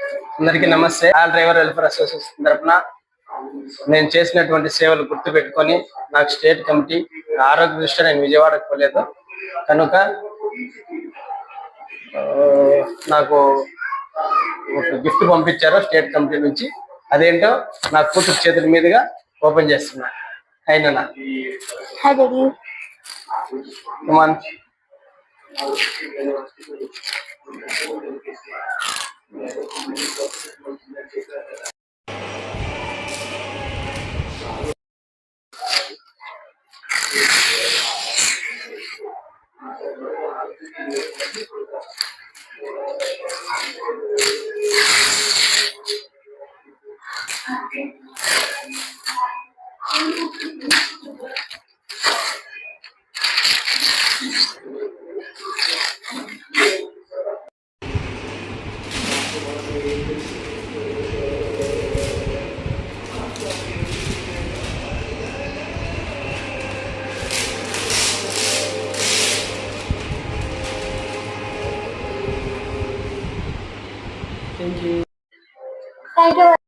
అందరికీ నమస్తే. All driver welfare association తరఫున నేను చేసినటువంటి సేవలు గుర్తు పెట్టుకొని నాకు స్టేట్ కమిటీ ఆరోగ్య దృష్ట్యా నేను విజయవాడకు పోలేదు కనుక నాకు ఒక గిఫ్ట్ పంపించారు స్టేట్ కమిటీ నుంచి. అదేంటో నా కూతురు చేతుల మీదుగా ఓపెన్ చేస్తున్నా. అయినా Thank you.